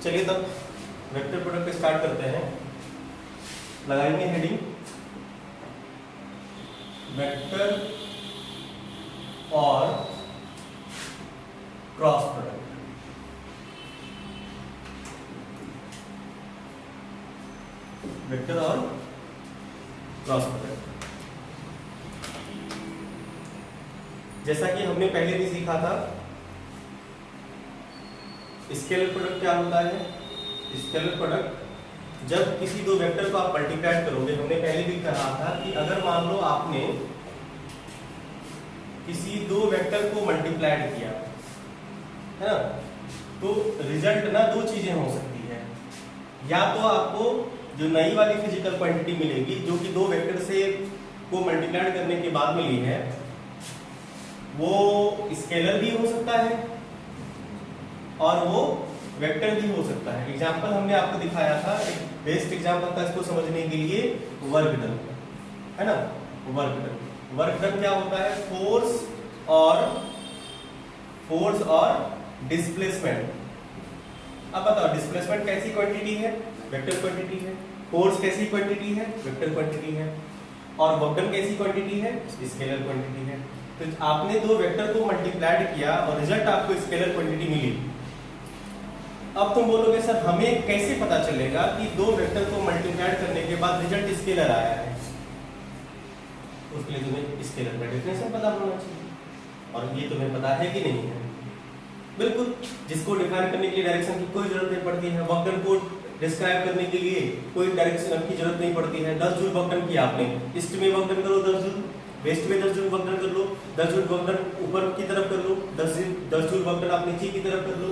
चलिए तब vector product start करते हैं। लगाएंगे हेडिंग वेक्टर और क्रॉस प्रोडक्ट। वेक्टर और क्रॉस प्रोडक्ट जैसा कि हमने पहले भी सीखा था, स्केलर प्रोडक्ट क्या होता है। स्केलर प्रोडक्ट जब किसी दो वेक्टर को आप मल्टीप्लाई करोगे, हमने पहले भी कहा था कि अगर मान लो आपने किसी दो वेक्टर को मल्टीप्लाई किया है ना, तो रिजल्ट ना दो चीजें हो सकती है। या तो आपको जो नई वाली फिजिकल क्वांटिटी मिलेगी जो कि दो वेक्टर से को मल्टीप्लाई करने के बाद मिली है, वो स्केलर भी हो सकता है और वो वेक्टर भी हो सकता है। एग्जांपल हमने आपको दिखाया था, एक बेस्ट एग्जांपल था इसको समझने के लिए, वर्क डन, है ना। वर्क डन क्या होता है, फोर्स और डिस्प्लेसमेंट। अब बताओ डिस्प्लेसमेंट कैसी क्वांटिटी है, वेक्टर क्वांटिटी है। फोर्स कैसी क्वांटिटी है, वेक्टर क्वांटिटी है। और वर्क डन कैसी क्वांटिटी है, स्केलर क्वांटिटी है। तो आपने दो वेक्टर को मल्टीप्लाई किया और रिजल्ट आपको स्केलर क्वांटिटी मिली। अब तुम बोलोगे सर हमें कैसे पता चलेगा कि दो वेक्टर को मल्टीप्लाई करने के बाद रिजल्ट स्केलर आया है। उसके लिए तुम्हें स्केलर का डेफिनेशन पता होना चाहिए, और ये तुम्हें पता है कि नहीं है। बिल्कुल, जिसको डिफाइन करने के लिए डायरेक्शन की कोई जरूरत नहीं पड़ती है। वर्क डन को डिस्क्राइब करने के लिए कोई डायरेक्शन की जरूरत नहीं पड़ती है। 10 जूल वर्क डन किया आपने, ईस्ट में वर्क डन करो 10 जूल, वेस्ट में 10 जूल वर्क डन कर लो, 10 जूल वर्क डन ऊपर की तरफ कर लो, 10 जूल वर्क डन आप नीचे की तरफ कर लो।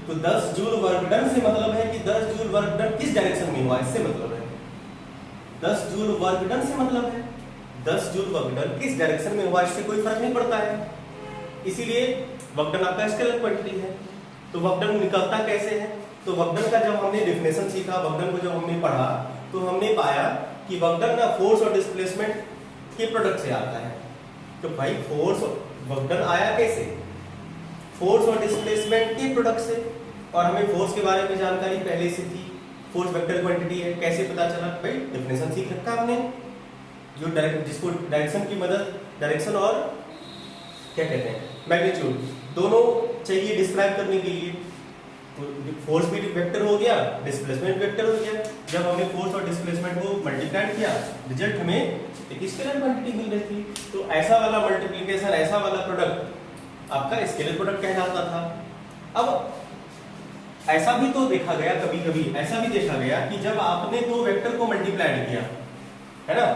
तो 10 जूल वर्क डन से मतलब है कि 10 जूल वर्क डन किस डायरेक्शन में हुआ, इससे मतलब है। 10 जूल वर्क डन से मतलब है 10 जूल वर्क डन किस डायरेक्शन में हुआ, इससे कोई फर्क नहीं पड़ता है। इसीलिए वर्क डन आपका स्केलर क्वांटिटी है। तो वर्क डन निकलता कैसे है, तो वर्क डन का जब हमने डेफिनेशन सीखा, वर्क डन को जब हमने पढ़ा, तो हमने पाया कि वर्क डन ना फोर्स और डिस्प्लेसमेंट के प्रोडक्ट से आता है। तो भाई फोर्स वर्क डन आया कैसे, फोर्स और डिस्प्लेसमेंट के प्रोडक्ट से। और हमें फोर्स के बारे में जानकारी पहले से थी, फोर्स वेक्टर क्वांटिटी है। कैसे पता चला, भाई डेफिनेशन सीख रखा हमने, जो जिसको डायरेक्शन की मदद, डायरेक्शन और क्या कहते हैं मैग्नीट्यूड, दोनों चाहिए डिस्क्राइब करने के लिए। तो फोर्स भी वेक्टर हो गया, डिस्प्लेसमेंट वेक्टर हो गया। जब हमने फोर्स और डिस्प्लेसमेंट को मल्टीप्लाई किया, रिजल्ट हमें एक स्केलर क्वांटिटी मिल रही थी। तो ऐसा वाला मल्टीप्लिकेशन, ऐसा वाला प्रोडक्ट आपका स्केलर प्रोडक्ट कहलाता था। अब ऐसा भी तो देखा गया, कभी कभी ऐसा भी देखा गया कि जब आपने दो वेक्टर को मल्टीप्लाई किया, है ना,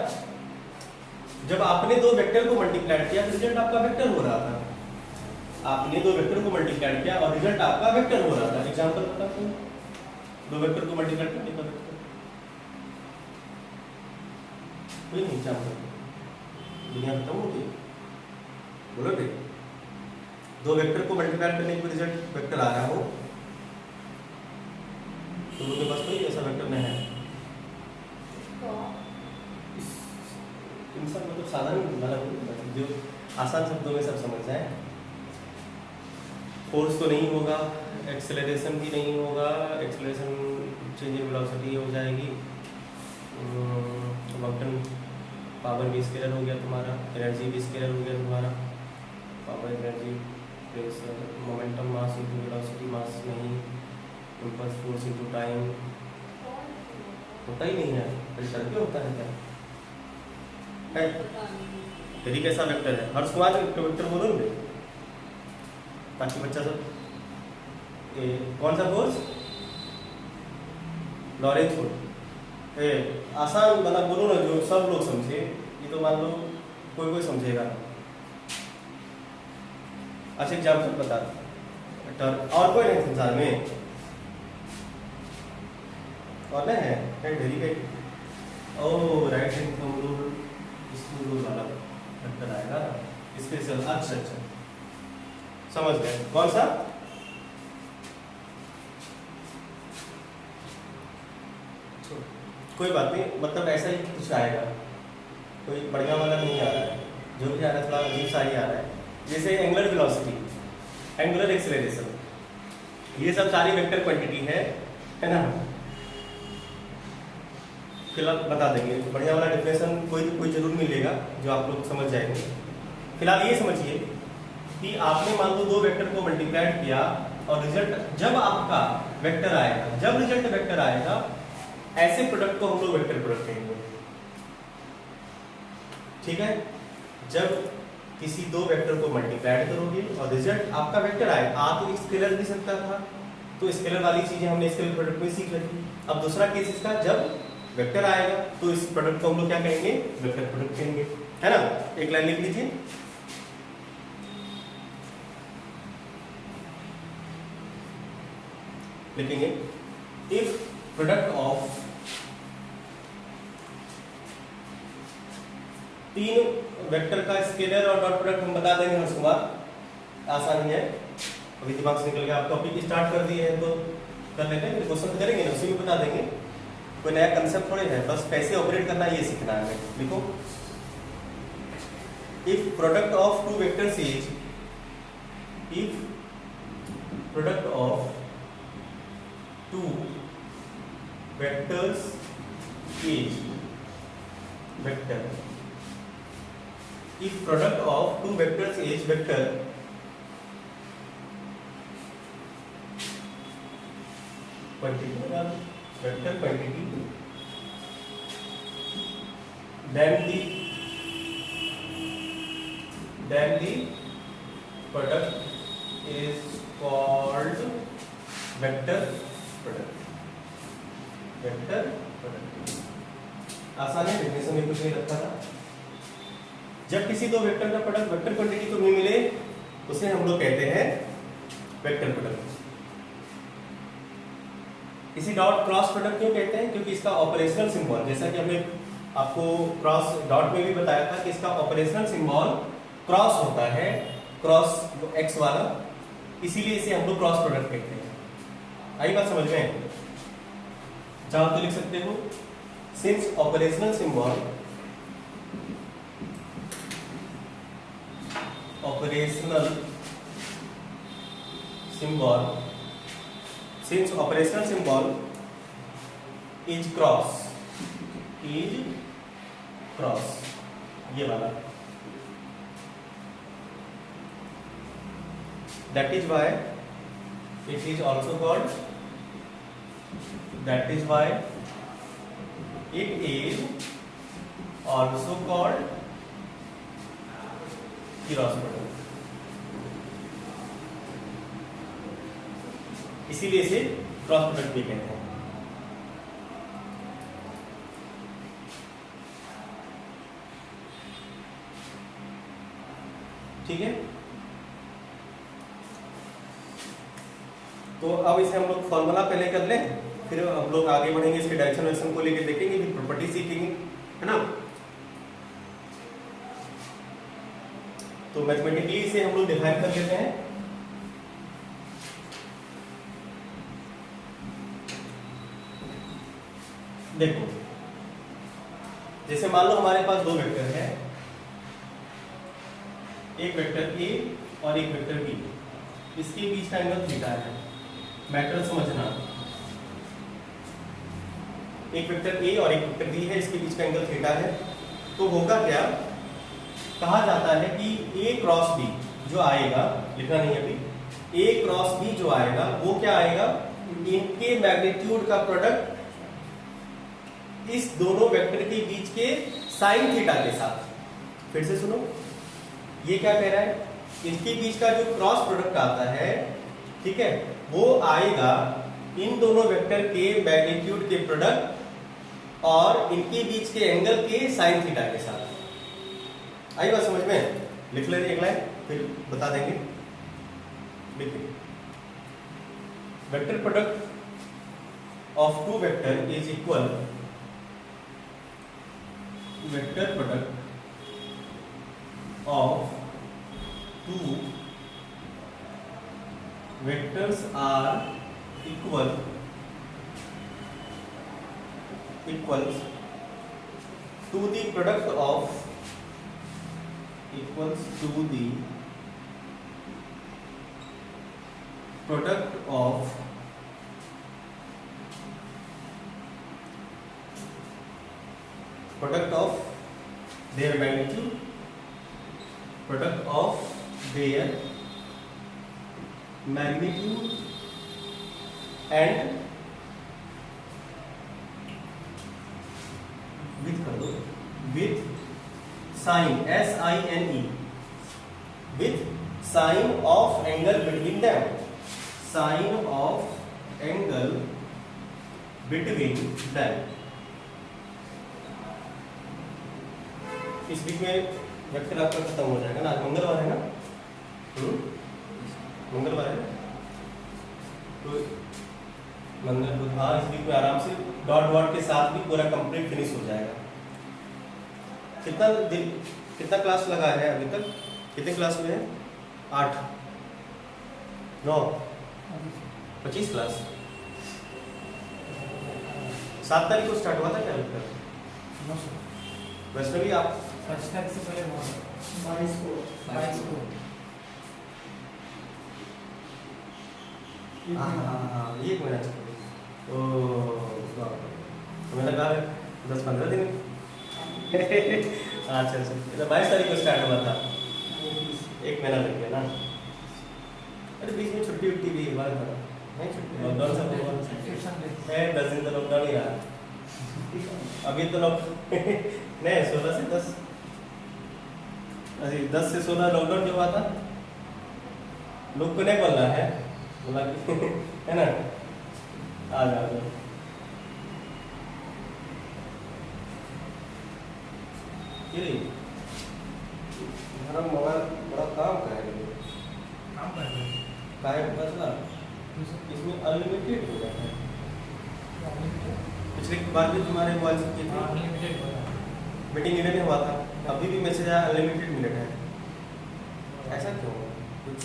जब आपने दो वेक्टर को मल्टीप्लाई किया तो रिजल्ट आपका वेक्टर हो रहा था। आपने दो वेक्टर को मल्टीप्लाई किया और रिजल्ट आपका वेक्टर हो रहा था। एग्जांपल बताते हैं, दो वेक्टर को मल्टीप्लाई करने का वेक्टर कोई नहीं। एग्जांपल दुनिया खत्म हो गई, बोलो भाई, दो वेक्टर को मल्टीप्लाई करने के रिजल्ट वेक्टर आ रहा हो, तो लोगों के पास कोई ऐसा वेक्टर नहीं है। इंसान मतलब साधारण जो आसान शब्दों में सब समझ जाए। फोर्स तो नहीं होगा, एक्सेलरेशन भी नहीं होगा, एक्सेलरेशन चेंज इन वेलोसिटी हो जाएगी। वर्क डन पावर भी स्केलर हो गया तुम्हारा, एनर्जी भी स्केलर हो गया तुम्हारा। Power, energy, pressure, momentum, mass into velocity, mass नहीं, इम्पल्स फोर्स इनटू टाइम, होता ही नहीं है। फिल्टर क्यों होता है, क्या है? यदि कैसा वेक्टर है, हर्ष कुमार वेक्टर बोलोगे ताकि बच्चा सब कौन सा फोर्स, लॉरेंज फोर्स। आसान बना बोलो ना, जो सब लोग समझे। ये तो मान लो कोई समझेगा। अच्छा एग्जाम्पल बता, और कोई नहीं संसार में, और नहीं है very good. Oh right hand thumb rule, screw rule वाला वेक्टर आएगा स्पेशल। अच्छा समझ गए, कौन सा? कोई बात नहीं, मतलब ऐसा ही कुछ आएगा, कोई बढ़िया वाला नहीं आ रहा है। जो भी आ रहा है थोड़ा अजीब सा ही आ रहा है। जैसे एंगुलर वेलोसिटी, एंगुलर एक्सेलरेशन, ये सब सारी वेक्टर क्वांटिटी है। है ना। फिलहाल बता देंगे, बढ़िया वाला डिफिनेशन कोई जरूर मिलेगा जो आप लोग समझ जाएंगे। फिलहाल ये समझिए कि आपने मान लो दो वेक्टर को मल्टीप्लाइड किया और रिजल्ट जब आपका वेक्टर आएगा, जब रिजल्ट वेक्टर आएगा, ऐसे प्रोडक्ट को हम लोग वेक्टर प्रोडक्ट कहेंगे। ठीक है, जब किसी दो वेक्टर को मल्टीप्लाइड करोगे और रिजल्ट आपका वेक्टर आए, आ तो स्केलर भी सकता था, तो स्केलर वाली चीजें हमने स्केलर प्रोडक्ट में सीख रखी। अब दूसरा केस इसका, जब वेक्टर आएगा तो इस प्रोडक्ट को हम लोग क्या कहेंगे, वेक्टर प्रोडक्ट कहेंगे, है ना। एक लाइन लिख लीजिए, लिखेंगे इफ प्रोडक्ट ऑफ तीन वेक्टर का स्केलर और डॉट प्रोडक्ट हम बता देंगे उसके बाद, आसानी है, अभी दिमाग से निकल गया। आप टॉपिक स्टार्ट कर दिए हैं तो कर लेते हैं, क्वेश्चन करेंगे ना, उसी में बता देंगे, कोई नया कंसेप्ट थोड़े है, बस कैसे ऑपरेट करना है ये सीखना है। लिखो if product of two vectors is, if product of two vectors is vector, if product of two vectors is vector, quantity, vector quantity, then the product is called vector product, vector product। आसान है, definition में कुछ नहीं रखा था। जब किसी दो वेक्टर का प्रोडक्ट वेक्टर क्वांटिटी को नहीं मिले, उसे हम लोग कहते हैं वेक्टर प्रोडक्ट। इसी डॉट क्रॉस प्रोडक्ट क्यों कहते हैं, क्योंकि इसका ऑपरेशनल सिंबल, जैसा कि हमने आपको क्रॉस डॉट में भी बताया था कि इसका ऑपरेशनल सिंबल क्रॉस होता है, क्रॉस एक्स वाला, इसीलिए इसे हम लोग क्रॉस प्रोडक्ट कहते हैं। आई बात समझ में? चाहो तो लिख सकते हो, since operational symbol, operational symbol, since operational symbol is cross, ये वाला, that is why it is also called, that is why it is also called cross product, इसीलिए इसे क्रॉस प्रोडक्ट भी कहते हैं। ठीक है, तो अब इसे हम लोग फॉर्मूला पहले कर लें, फिर हम लोग आगे बढ़ेंगे, इसके डायरेक्शन वेक्शन को लेकर देखेंगे, फिर प्रॉपर्टी सीखेंगे, है ना। तो मैथमेटिकली इसे हम लोग डिफाइन कर लेते हैं। देखो, जैसे मान लो हमारे पास दो वेक्टर है, एक वेक्टर ए और एक वेक्टर बी, इसके बीच का एंगल थीटा है, मैटर समझना। एक वेक्टर ए और एक वेक्टर बी है, इसके बीच का एंगल थीटा है, तो होगा क्या, कहा जाता है कि ए क्रॉस बी जो आएगा, लिखना नहीं अभी, ए क्रॉस बी जो आएगा वो क्या आएगा, इनके मैग्नीट्यूड का प्रोडक्ट इस दोनों वेक्टर के बीच के साइन थीटा के साथ। फिर से सुनो, ये क्या कह रहा है, इनके बीच का जो क्रॉस प्रोडक्ट आता है, ठीक है, वो आएगा इन दोनों वेक्टर के मैग्नीट्यूड के प्रोडक्ट और इनके बीच के एंगल के साइन थीटा के साथ। आई बात समझ में? लिख लेंगे एक लाइन, फिर बता देंगे। देखिए, vector product of two vector is equal, vector product of two vectors are equals to the product of, equals to the product of product of their magnitude, product of their magnitude and with कर दो, with sine SINE, with sine of angle between them, sine of angle between them. इस week में vector आपका खत्म हो जाएगा ना, आज मंगलवार है ना, मंगलवार है तो मंगल बुधवार, इस वीक में आराम से डॉट डॉट के साथ भी पूरा कंप्लीट फिनिश हो जाएगा। कितना क्लास लगा है अभी तक, कितने क्लास में है? 8 9 25 क्लास। 7 तारीख को स्टार्ट हुआ था क्या वेक्टर? वैष्णवी आप 5 तारीख से पहले 22 को हाँ एक मिनट, ओ हमें लगा 10-15 दिन। अच्छा, 22 तारीख को स्टार्ट हुआ था, 1 महीना लग गया ना। अरे बीच में छुट्टी उट्टी भी हुआ था, नहीं छुट्टी, लॉकडाउन सब है, 10 दिन तो लॉकडाउन ही रहा। अभी तो लोग नहीं 16 से 10, अरे 10 से 16 लॉकडाउन जो हुआ था, लोग को नहीं बोलना है, बोला है ना, आ जाओ। हमारा मोबाइल बड़ा काम करेगा, काम कर रहे हैं। काहे बचला, इसमें अनलिमिटेड हो जाता है। पिछले बार भी तुम्हारे मोबाइल से की थी, अनलिमिटेड हो रहा है। मीटिंग इधर में हुआ था, अभी भी मैसेज आया अनलिमिटेड मिनट है। ऐसा क्यों? कुछ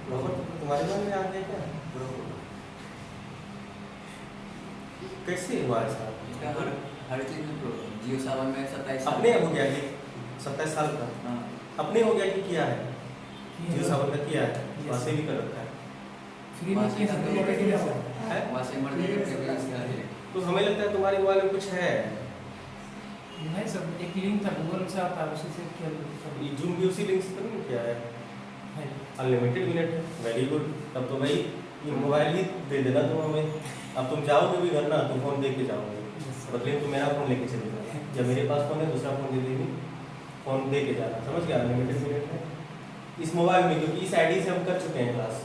रोबोट तुम्हारे मन में आ गया क्या? कैसे हुआ ऐसा? हर चीज में जियो सावन में 27 अपने हो गया कि 27 साल का अपने हो गया कि किया है? जियो सावन का किया है, वैसे भी कर रखा है। फ्री में किया है, ऑलरेडी है। वैसे मर्जी करके भी इसका है। तो हमें लगता है तुम्हारे मोबाइल में कुछ है। नहीं सब एक लिंक था गूगल से आता है, उसी से किया सब। ये जूम भी उसी लिंक से तो नहीं किया है। है अनलिमिटेड मिनट है, वेरी गुड। तब तो भाई ये मोबाइल ही दे देना तुम हमें। अब तुम जाओगे भी घर ना, तुम फोन दे के जाओगे, बदले तुम मेरा फोन लेके चले जाओ, जब मेरे पास फोन है दूसरा फोन दे देंगे, फोन दे के जाना, समझ गया? अनलिमिटेड मिनट है इस मोबाइल में, क्योंकि इस आईडी से हम कर चुके हैं क्लास,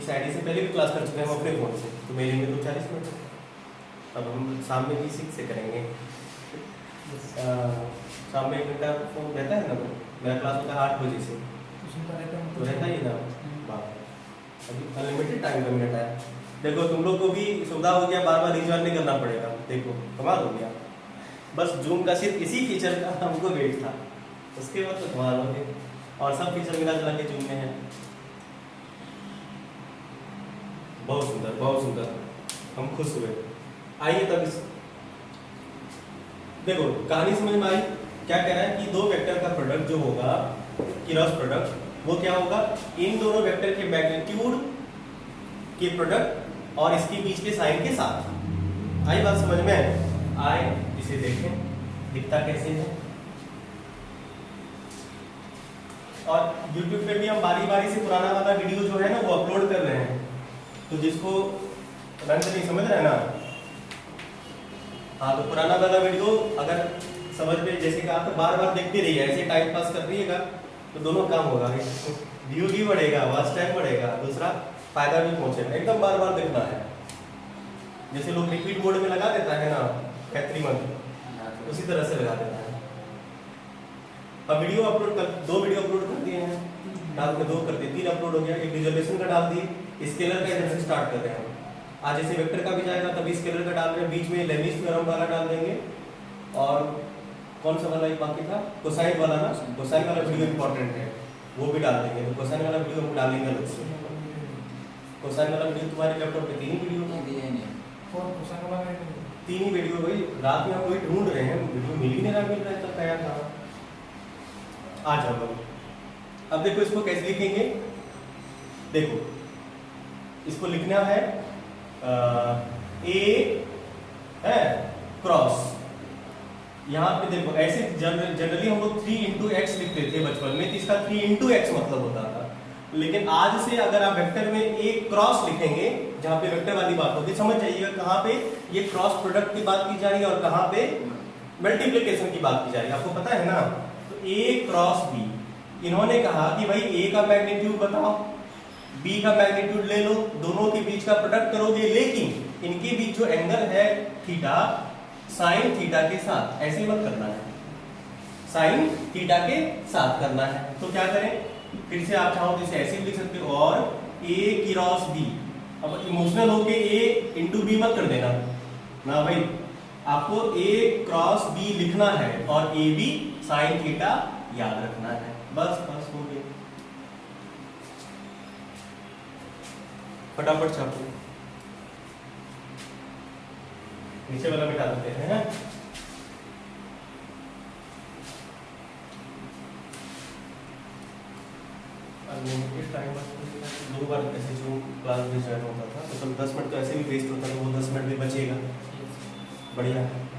इस आईडी से पहले भी क्लास कर चुके हैं हम अपने फ़ोन से, तो मेरे में तो 40 मिनट है। अब हम शाम में भी 6 से करेंगे, शाम में 1 घंटा फोन रहता है ना, मेरा क्लास होता है 8 बजे से, तो रहता ही ना। अभी अनलिमिटेड टाइम का मिनट है। देखो तुम लोग को भी सुविधा हो गया, बार बार रिजॉइन नहीं करना पड़ेगा। देखो कमाल हो गया, बस जूम का सिर्फ इसी फीचर का हमको वेट था, उसके बाद तो कमाल हो गया। और सब फीचर मिला जुला के जूम में है। बहुत सुंदर, बहुत सुंदर, हम खुश हुए। आइए तब इस देखो कहानी समझ में आई। क्या कह रहा है कि 2 वेक्टर का प्रोडक्ट जो होगा, क्रॉस प्रोडक्ट, वो क्या होगा? इन दोनों वेक्टर के मैग्नीट्यूड के प्रोडक्ट और इसके बीच के साइन के साथ। आई बात समझ में? आए इसे देखें दिखता कैसे है। और YouTube पे भी हम बारी बारी से पुराना वाला वीडियो जो है ना वो अपलोड कर रहे हैं, तो जिसको रंग नहीं समझ रहे हैं ना, हाँ तो पुराना वाला वीडियो अगर समझ में जैसे कि आप तो बार बार देखते रहिए, ऐसे टाइम पास कर रहिएगा तो दोनों काम होगा, व्यू भी बढ़ेगा, वॉच टाइम बढ़ेगा, दूसरा फायदा भी पहुंचेगा। एकदम बार बार देखना है, जैसे लोग रिपीट मोड में लगा देता है ना एवरी मंथ, उसी तरह से लगा देता है। अब वीडियो अपलोड कर 2 वीडियो अपलोड कर दिए हैं, रात में 2 कर दिए, 3 अपलोड हो गया। एक रिजर्वेशन का डाल दिए, स्केलर का इधर से स्टार्ट कर रहे हैं। आज जैसे वेक्टर का भी जाएगा तभी स्केलर का डाल रहे हैं, बीच में लेविस थ्योरम वाला डाल देंगे। और कौन सा वाला एक बाकी था? कोसाइन वाला ना, कोसाइन वाला वीडियो इंपॉर्टेंट है, वो भी डाल देंगे। तो कोसाइन वाला वीडियो हम डालेंगे अलग से। कोसाइन वाला वीडियो तुम्हारे लैपटॉप पे 3 ही वीडियो नहीं दिया नहीं। फोन कोसाइन वाला में 3 ही वीडियो भाई, रात में हम वही ढूंढ रहे हैं, वीडियो मिल ही नहीं रहा, मिल रहा है तब तैयार था। आ जाओ अब देखो इसको कैसे लिखेंगे। देखो इसको लिखना है ए है क्रॉस, यहाँ पे देखो ऐसे जनरली हम लोग 3 इंटू एक्स लिखते थे बचपन में, तो इसका 3 इंटू एक्स मतलब होता था। लेकिन आज से अगर आप वेक्टर में एक क्रॉस लिखेंगे, जहाँ पे वेक्टर वाली बात होगी, समझ जाइएगा कहाँ पे ये क्रॉस प्रोडक्ट की बात की जा रही है और कहाँ पे मल्टीप्लिकेशन की बात की जा रही है, आपको पता है ना। तो ए क्रॉस बी, इन्होंने कहा कि भाई ए का मैग्नीट्यूड बताओ, बी का मैग्नीट्यूड ले लो, दोनों के बीच का प्रोडक्ट करोगे, लेकिन इनके बीच जो एंगल है थीटा, साइन थीटा के साथ, ऐसे मत करना है, साइन थीटा के साथ करना है। तो क्या करें, फिर से आप चाहो तो इसे ऐसे भी लिख सकते हो, और ए क्रॉस बी। अब इमोशनल होके ए इंटू बी मत कर देना ना भाई, आपको ए क्रॉस बी लिखना है और ए बी साइन थीटा याद रखना है, बस बस हो गया। फटाफट छापो, नीचे वाला मिटा देते हैं। अनलिमिटेड टाइम, 2 बार ऐसे जो क्लास में ज्वाइन होता था तो सब 10 मिनट तो ऐसे भी वेस्ट होता था, वो 10 मिनट भी बचेगा, बढ़िया है।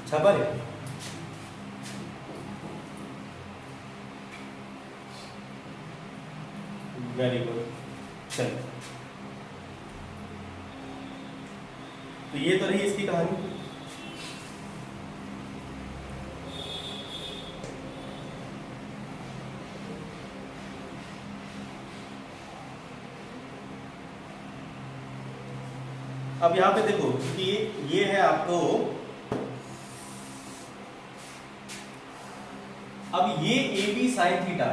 छापा रे, वेरी गुड। चल, तो ये तो रही इसकी कहानी। अब यहां पे देखो कि ये है आपको, अब ये ए बी साइन थीटा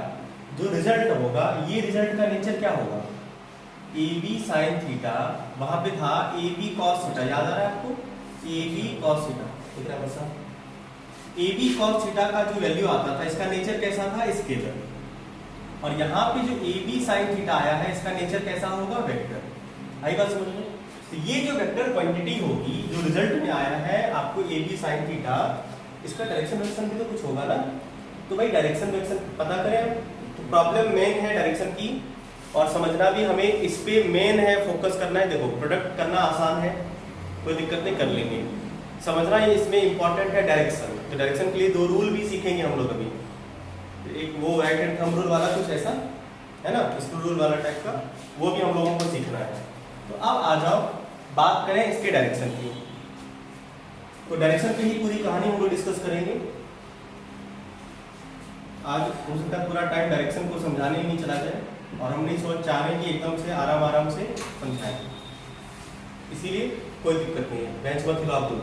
जो रिजल्ट होगा, ये रिजल्ट का नेचर क्या होगा, ए बी साइन थीटा, वहां पे था ए बी कॉस थीटा, याद आ रहा है आपको, ए बी कॉस थीटा, कितना बसा, ए बी कॉस थीटा का जो वैल्यू आता था, इसका नेचर कैसा था, स्केलर। और यहाँ पे जो ए बी साइन थीटा आया है, इसका नेचर कैसा होगा, वेक्टर। आई बात समझ में। तो ये जो वेक्टर क्वांटिटी होगी जो रिजल्ट में आया है आपको ए बी साइन थीटा, इसका डायरेक्शन वेक्शन भी तो कुछ होगा ना। तो भाई डायरेक्शन वेक्शन पता करें, तो प्रॉब्लम मेन है डायरेक्शन की, और समझना भी हमें इस पे मेन है, फोकस करना है। देखो प्रोडक्ट करना आसान है, कोई दिक्कत नहीं, कर लेंगे। समझना ये इसमें इंपॉर्टेंट है डायरेक्शन। तो डायरेक्शन के लिए 2 रूल भी सीखेंगे हम लोग अभी, एक वो राइट हैंड थंब रूल वाला कुछ ऐसा है ना, स्क्रू रूल वाला टाइप का, वो भी हम लोगों को सीखना है। तो अब आ जाओ बात करें इसके डायरेक्शन की। तो डायरेक्शन की ही पूरी कहानी हम लोग डिस्कस करेंगे आज। हो सकता है पूरा टाइम डायरेक्शन को समझाने ही नहीं चला जाए, और हम नहीं सोच चाह रहे कि एकदम से आराम आराम से समझाएं, इसीलिए कोई दिक्कत नहीं है, बेंच पर खिलाफ दो।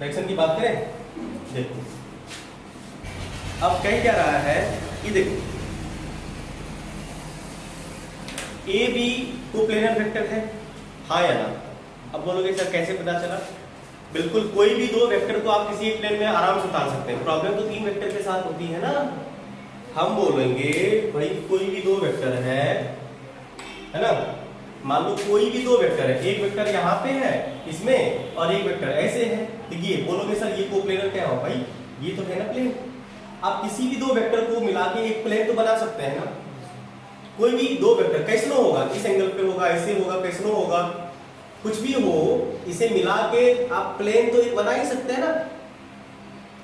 डायरेक्शन की बात करें, देखो अब कह क्या रहा है कि देखो ए बी को प्लेनर वेक्टर है, हाँ या ना। अब बोलोगे सर कैसे पता चला, बिल्कुल कोई भी 2 वेक्टर को आप किसी एक प्लेन में आराम से उतार सकते हैं। प्रॉब्लम तो 3 वेक्टर के साथ होती है ना। हम बोलेंगे भाई कोई भी 2 वेक्टर है ना, मान लो कोई भी 2 वेक्टर है, एक वेक्टर यहाँ पे है इसमें और एक वेक्टर ऐसे है, तो ये बोलोगे सर ये कोप्लेनर क्या हो, भाई ये तो है ना प्लेन। आप किसी भी 2 वेक्टर को मिला के एक प्लेन तो बना सकते हैं ना। कोई भी 2 वेक्टर कैसनो होगा, इस एंगल पे होगा, ऐसे होगा, कैसनो होगा, कुछ भी हो, इसे मिला के आप प्लेन तो एक बना ही सकते हैं ना।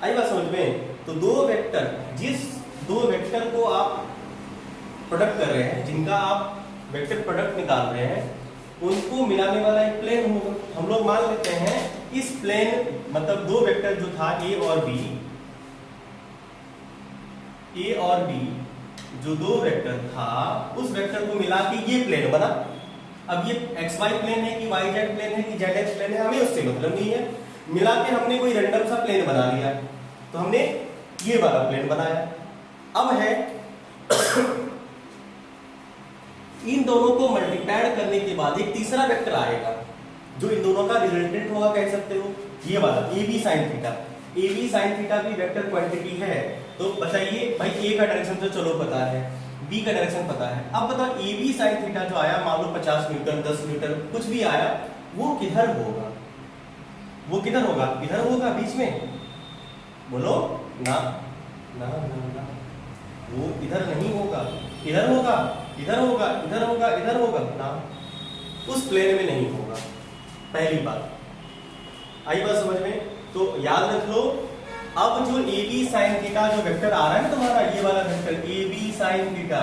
आई बात समझ में। तो 2 वेक्टर, जिस 2 वेक्टर को आप प्रोडक्ट कर रहे हैं, जिनका आप वेक्टर प्रोडक्ट निकाल रहे हैं, उनको मिलाने वाला एक प्लेन होगा। हम लोग मान लेते हैं इस प्लेन, मतलब 2 वेक्टर जो था ए और बी, ए और बी जो 2 वेक्टर था, उस वेक्टर को मिला के ये प्लेन बना। अब ये एक्स वाई प्लेन है कि वाई जेड प्लेन है कि जेड एक्स प्लेन है, हमें उससे मतलब नहीं है। मिला के हमने कोई रैंडम सा प्लेन बना लिया, तो हमने ये वाला प्लेन बनाया। अब है इन दोनों को मल्टीप्लाई करने के बाद एक तीसरा वेक्टर आएगा जो इन दोनों का रिजल्टेंट होगा, कह सकते हो ये वाला a b sine theta. A b sine theta भी वेक्टर क्वांटिटी है। तो बताइए भाई, ए का डायरेक्शन तो चलो पता है, बी का डायरेक्शन पता है, अब बताओ ए बी साइन थीटा जो आया, मान लो 50 न्यूटन 10 न्यूटन कुछ भी आया, वो किधर होगा? वो किधर होगा? इधर होगा बीच में? बोलो ना ना ना ना, वो इधर नहीं होगा, इधर होगा, इधर होगा, इधर होगा, इधर होगा ना, उस प्लेन में नहीं होगा। पहली बात आई बात समझ में? तो याद रख लो, अब जो ए बी साइन थीटा जो वेक्टर आ रहा है ना तुम्हारा, ये वाला vector a b sine theta,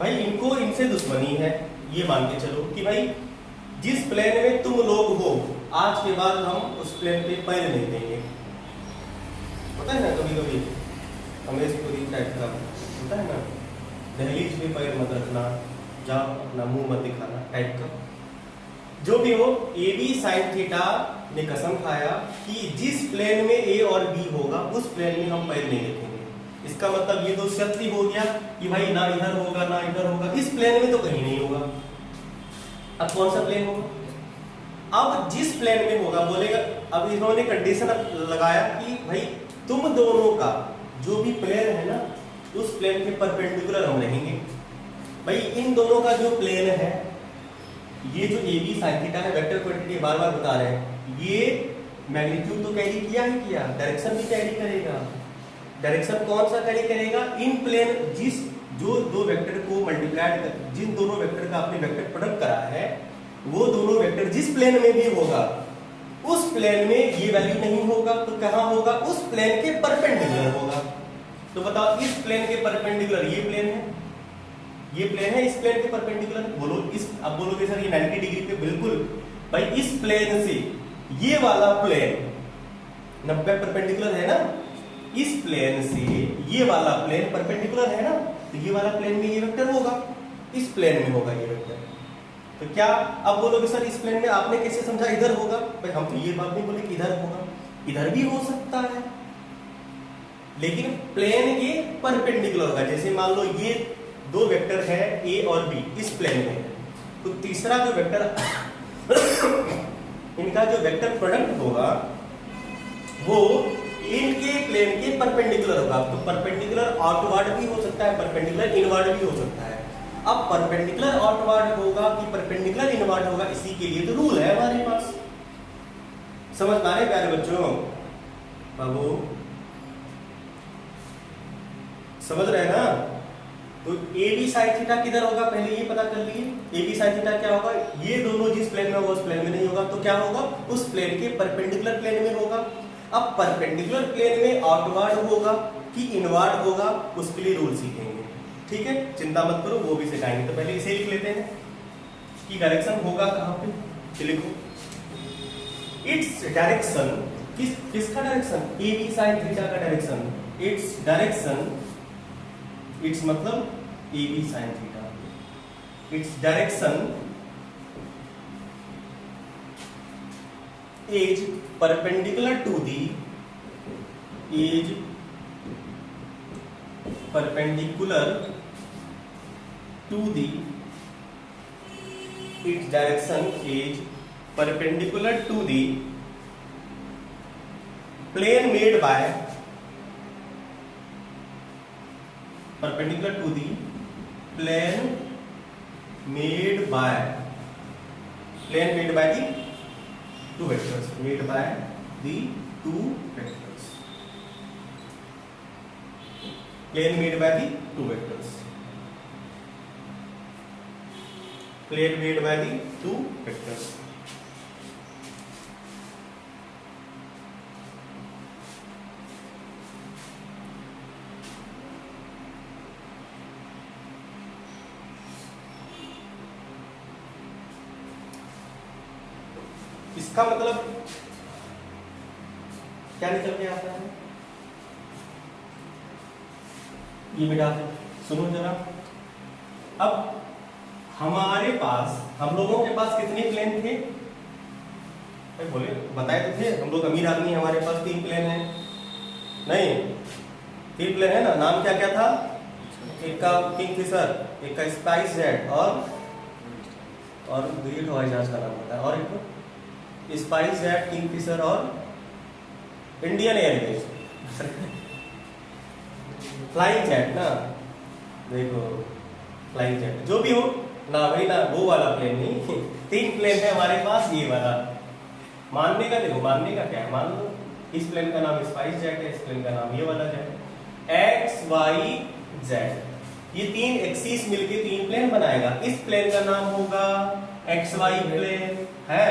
भाई इनको इनसे दुश्मनी है, ये मान के चलो कि भाई जिस प्लेन में तुम लोग हो, आज के बाद हम उस प्लेन पे पैर नहीं देंगे। होता है ना कभी कभी हमें पूरी टाइप का होता है ना, दहलीज पे पैर मत रखना, जाओ अपना मुंह मत दिखाना टाइप का। जो भी हो, ए बी साइन थीटा ने कसम खाया कि जिस प्लेन में ए और बी होगा उस प्लेन में हम पैर नहीं रखेंगे। इसका मतलब ये तो शर्त ही हो गया कि भाई ना इधर होगा ना इधर होगा, इस प्लेन में तो कहीं नहीं होगा। अब कौन सा प्लेन होगा? अब जिस प्लेन में होगा बोलेगा, अब इन्होंने कंडीशन लगाया कि भाई तुम दोनों का जो भी प्लेन है ना, उस प्लेन के परपेंडिकुलर हम रहेंगे। भाई इन दोनों का जो प्लेन है, ये जो ए बी साइन थीटा है वेक्टर क्वांटिटी बार बार बता रहे हैं, ये मैग्नीट्यूड तो कैरी किया ही किया, डायरेक्शन भी कैरी करेगा। डायरेक्शन कौन सा कैरी करेगा? इन प्लेन जिस जो दो वेक्टर को मल्टीप्लाइड कर, जिन दोनों वेक्टर का आपने वेक्टर प्रोडक्ट करा है, वो दोनों वेक्टर जिस प्लेन में भी होगा उस प्लेन में ये वैल्यू नहीं होगा, तो कहां होगा? उस प्लेन के परपेंडिकुलर होगा। तो बताओ, इस प्लेन के परपेंडिकुलर ये प्लेन है, ये प्लेन है, इस प्लेन के परपेंडिकुलर बोलो। इस अब बोलोगे सर ये 90 डिग्री पे, बिल्कुल भाई इस प्लेन से ये वाला प्लेन 90 परपेंडिकुलर है ना, इस प्लेन से ये वाला प्लेन परपेंडिकुलर है ना, तो ये वाला प्लेन में ये वेक्टर होगा, इस प्लेन में होगा ये वेक्टर। तो क्या अब बोलोगे सर इस प्लेन में आपने कैसे समझा इधर होगा? भाई हम तो ये बात नहीं बोले कि इधर होगा, इधर भी हो सकता है, लेकिन प्लेन के परपेंडिकुलर होगा। जैसे मान लो ये दो वेक्टर है ए और बी इस प्लेन में, तो तीसरा जो वेक्टर इनका जो वेक्टर प्रोडक्ट होगा वो इनके प्लेन के परपेंडिकुलर होगा। तो परपेंडिकुलर आउटवर्ड भी हो सकता है, परपेंडिकुलर इनवर्ड भी हो सकता है। अब परपेंडिकुलर आउटवर्ड होगा कि परपेंडिकुलर इनवर्ड होगा, इसी के लिए तो रूल है हमारे पास। समझ पा रहे प्यारे बच्चों? बाबू समझ रहे हैं ना? तो ए बी साइन थीटा किधर होगा पहले ये पता कर लिए। ए बी साइन थीटा क्या होगा? ये दोनों जिस प्लेन में होगा उस प्लेन में नहीं होगा, तो क्या होगा? उस प्लेन के परपेंडिकुलर प्लेन में होगा। अब परपेंडिकुलर प्लेन में आउटवर्ड होगा कि इनवर्ड होगा, उसके लिए रूल सीखेंगे। ठीक है, चिंता मत करो, वो भी सिखाएंगे। तो पहले इसे लिख लेते हैं कि डायरेक्शन होगा कहां पे, लिखो इट्स डायरेक्शन, किसका direction? A b sine theta का डायरेक्शन। इट्स डायरेक्शन, इट्स मतलब a b sine theta, its direction is perpendicular to the, is perpendicular to the, its direction is perpendicular to the plane made by, perpendicular to the plane made by, plane made by the two vectors, made by the two vectors, plane made by the two vectors, plane made by the two vectors। इसका मतलब क्या निकल के आता है? ये बेटा सुनो जरा, अब हमारे पास, हम लोगों के पास कितने प्लेन थे? बोले बताए तो थे, हम लोग अमीर आदमी, हमारे पास 3 प्लेन है। नहीं 3 प्लेन है ना, नाम क्या क्या था? एक का किंगफिशर, एक का स्पाइस जेट और 2 हवाई जहाज का नाम बताया, और एक स्पाइस जेट, किंगफिशर और इंडियन एयरवेज, फ्लाइंग जेट ना, देखो फ्लाइंग जेट जो भी हो ना भाई, ना वो वाला प्लेन नहीं, 3 प्लेन है हमारे पास, ये वाला मानने का, देखो मानने का क्या है, मान लो इस प्लेन का नाम स्पाइस जेट है, इस प्लेन का नाम ये वाला जेट, एक्स वाई जेड, ये 3 एक्सिस मिलके 3 प्लेन बनाएगा। इस प्लेन का नाम होगा एक्स वाई प्लेन है,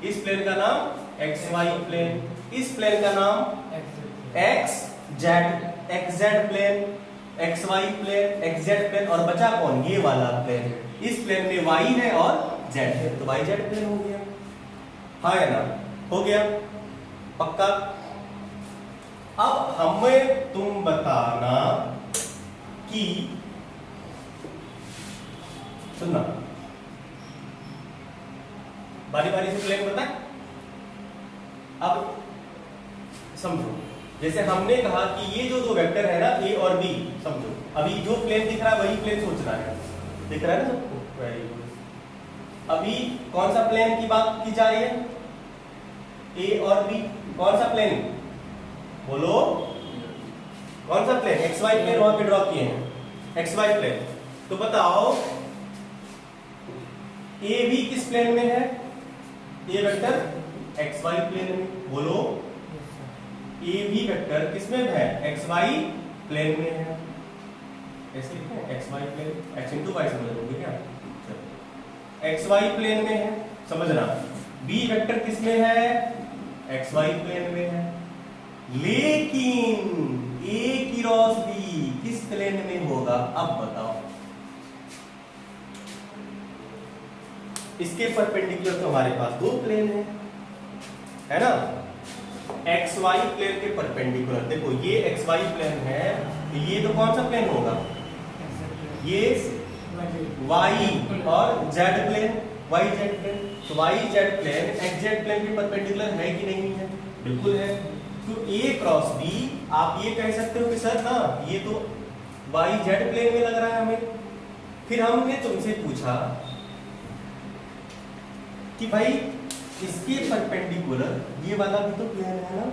इस प्लेन का नाम एक्स वाई प्लेन, इस प्लेन का नाम x Z plane, x Y plane, x Z plane, और बचा कौन, ये वाला प्लेन, इस प्लेन में वाई है और जेड है, तो वाई जेड प्लेन हो गया, हाँ या ना, हो गया पक्का। अब हमें तुम बताना कि, सुनना बारी बारी से प्लेन बताए। अब समझो, जैसे हमने कहा कि ये जो 2 वेक्टर है ना ए और बी, समझो अभी जो प्लेन दिख रहा है वही प्लेन सोचना है, दिख रहा है ना सबको, वेरी गुड। अभी कौन सा प्लेन की बात की जा रही है, ए और बी, कौन सा प्लेन बोलो, कौन सा प्लेन, एक्स वाई प्लेन वहां पे ड्रॉ किए हैं, एक्स वाई प्लेन, तो बताओ ए बी किस प्लेन में है, ए वेक्टर एक्स वाई प्लेन में, बोलो ए बी वेक्टर किस में है, एक्स वाई प्लेन में है, ऐसे लिखें x Y plane, x into y समझ लोगे क्या, एक्स वाई प्लेन में है, समझना। बी वेक्टर किस में है, एक्स वाई प्लेन में है, लेकिन ए क्रॉस बी किस प्लेन में होगा, अब बताओ। इसके परपेंडिकुलर तो हमारे पास 2 प्लेन है ना, एक्स वाई प्लेन के परपेंडिकुलर, देखो ये एक्स वाई प्लेन है, तो ये तो कौन सा प्लेन होगा, ये वाई और Z plane, Y Z plane, तो Y Z plane x Z plane के परपेंडिकुलर है कि नहीं है, बिल्कुल है। तो ए क्रॉस बी आप ये कह सकते हो कि सर ना ये तो वाई जेड प्लेन में लग रहा है हमें। फिर हमने तुमसे पूछा कि भाई इसके परपेंडिकुलर ये वाला भी तो प्लेन है ना,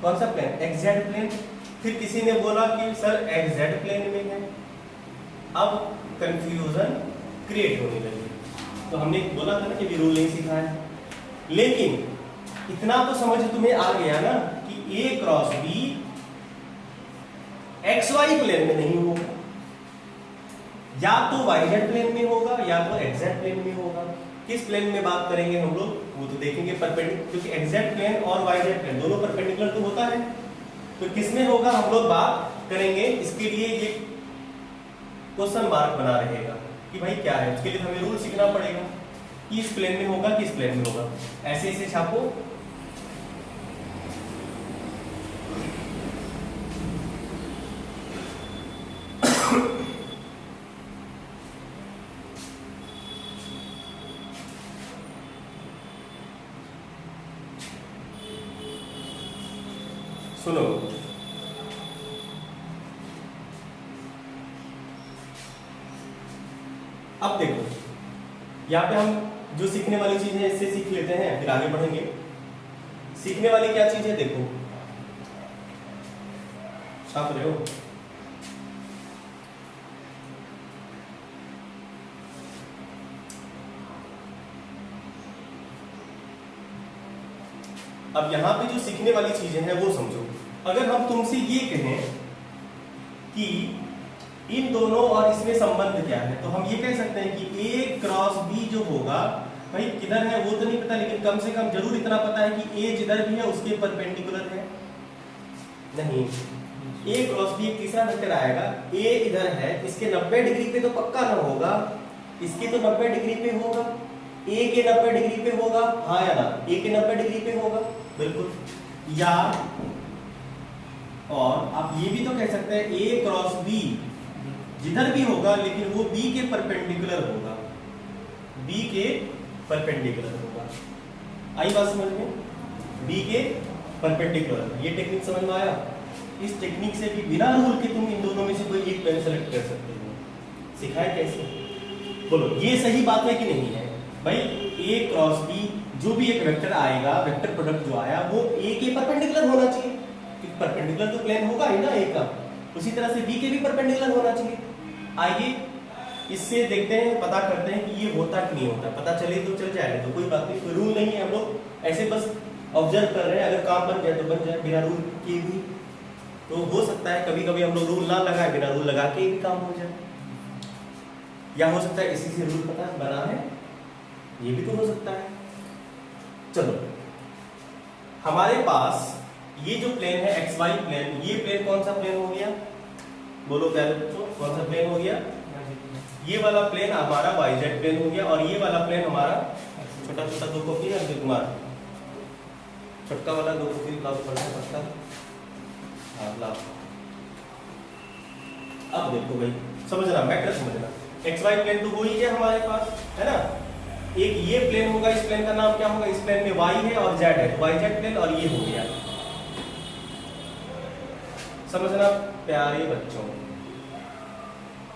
कौन सा प्लेन, एक्स जेड प्लेन। फिर किसी ने बोला कि सर एक्स जेड प्लेन में है, अब कंफ्यूजन क्रिएट होने लगी। तो हमने बोला था ना कि रूल नहीं सीखा है, लेकिन इतना तो समझ तुम्हें आ गया ना कि A cross B X Y plane में नहीं होगा, या तो वाई जेड प्लेन में होगा या तो एक्स जेड प्लेन में होगा। किस प्लेन में बात करेंगे हम लोग वो तो देखेंगे, परपेंडिकुलर, क्योंकि एक्स जेड प्लेन और वाई जेड प्लेन दोनों परपेंडिकुलर तो होता है, तो किस में होगा हम लोग बात करेंगे। इसके लिए ये क्वेश्चन मार्क बना रहेगा कि भाई क्या है, उसके लिए हमें रूल सीखना पड़ेगा कि इस प्लेन में होगा किस प्लेन में होगा, ऐसे ऐसे छापो। सुनो, अब देखो यहाँ पे हम जो सीखने वाली चीज है इससे सीख लेते हैं, फिर आगे बढ़ेंगे। सीखने वाली क्या चीज है, देखो छाप रहे हो, अब यहाँ पे जो सीखने वाली चीजें हैं वो समझो। अगर हम तुमसे ये कहें कि इन दोनों और इसमें संबंध क्या है, तो हम ये कह सकते हैं कि ए क्रॉस बी जो होगा, भाई किधर है वो तो नहीं पता, लेकिन कम से कम जरूर इतना पता है कि ए जिधर भी है उसके परपेंडिकुलर है नहीं। ए क्रॉस बी एक तीसरा वेक्टर आएगा, ए इधर है, इसके 90 डिग्री पे तो पक्का ना होगा, इसके तो 90 डिग्री पे होगा, ए के 90 डिग्री पे होगा, हाँ या ना, ए के 90 डिग्री पे होगा बिल्कुल। या और आप ये भी तो कह सकते हैं ए क्रॉस बी जिधर भी होगा लेकिन वो बी के परपेंडिकुलर होगा, बी के परपेंडिकुलर होगा। आई बात समझ में, बी के परपेंडिकुलर, ये टेक्निक समझ में आया। इस टेक्निक से भी बिना रूल के तुम इन दोनों में से कोई एक प्लेन सेलेक्ट कर सकते हो। सिखाए कैसे, बोलो ये सही बात है कि नहीं है भाई। ए क्रॉस बी जो भी एक वेक्टर आएगा, वेक्टर प्रोडक्ट जो आया वो ए के परपेंडिकुलर होना चाहिए, क्योंकि परपेंडिकुलर तो प्लेन होगा ही ना ए का, उसी तरह से बी के भी परपेंडिकुलर होना चाहिए। आइए इससे देखते हैं, पता करते हैं कि ये होता कि नहीं होता। पता चले तो चल जाएगा, तो कोई बात नहीं, कोई रूल नहीं है, हम लोग ऐसे बस ऑब्जर्व कर रहे हैं। अगर काम बन जाए तो बन जाए, बिना रूल के भी तो हो सकता है। कभी कभी हम लोग रूल ना लगाए, बिना रूल लगा के भी काम हो जाए, या हो सकता है इसी से रूल पता बना है, ये भी तो हो सकता है। चलो, हमारे पास ये जो प्लेन है एक्स वाई प्लेन, ये प्लेन कौन सा प्लेन हो गया, बोलो प्यारे बच्चों, कौन सा प्लेन हो गया? ये वाला प्लेन हमारा वाई जेड प्लेन हो गया, और ये वाला प्लेन हमारा छोटा छोटा दो कॉपी है अब्दुल कुमार, छोटका वाला दो कॉपी लाओ पड़ता। हाँ लाओ। अब देखो भाई, समझना, मैटर समझना, एक्स वाई प्लेन तो हो ही गया हमारे पास, है ना। एक ये प्लेन होगा, इस प्लेन का नाम क्या होगा? इस प्लेन में वाई है और जेड है, वाई जेड प्लेन, और ये हो गया। समझना प्यारे बच्चों,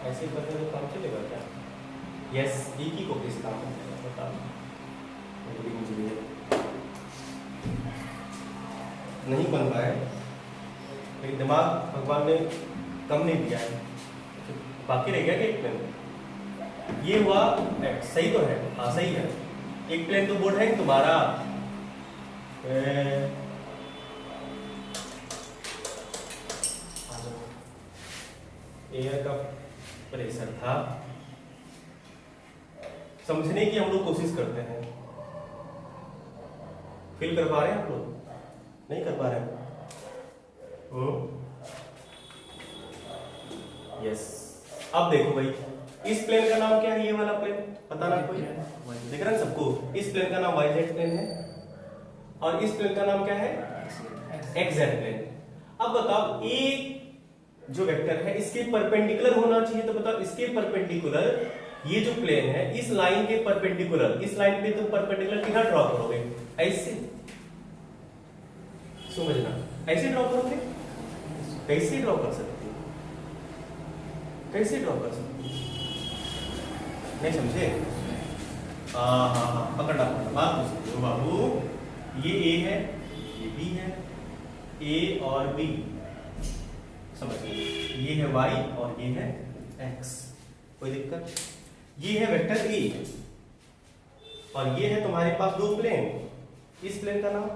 ऐसे करते तो काम चलेगा क्या? यस, एक ही को किस काम में बताओ, नहीं बन पाए, लेकिन दिमाग भगवान ने कम नहीं दिया है, बाकी रह गया कि एक प्लेन ये हुआ एक्स, सही तो है, हाँ सही है। एक प्लेन तो बोर्ड है तुम्हारा, एयर का प्रेशर था, समझने की हम लोग कोशिश करते हैं। फील कर पा रहे हैं हम लोग? नहीं कर पा रहे हैं? यस। अब देखो भाई, इस प्लेन का नाम क्या है? ये वाला प्लेन पता ना कोई देख रहा है सबको? इस प्लेन का नाम वाई जेड प्लेन है, और इस प्लेन का नाम क्या है? X Z plane. अब बताओ, एक जो वेक्टर है इसके परपेंडिकुलर होना चाहिए, तो बताओ इसके परपेंडिकुलर ये जो प्लेन है, इस लाइन के परपेंडिकुलर, इस लाइन पे तुम परपेंडिकुलर कितना ड्रॉ करोगे? ऐसे, समझना, ऐसे ड्रॉ करोगे? कैसे ड्रॉ कर सकते हो? कैसे ड्रॉ कर सकते हो? नहीं समझे? हाँ, पकड़ा बात हो सकती हो बाबू। ये ए है, ये बी है, ए और बी, समझ गए? ये है y और ये है x, कोई दिक्कत? ये है वेक्टर ए, और ये है तुम्हारे पास दो प्लेन, इस प्लेन का नाम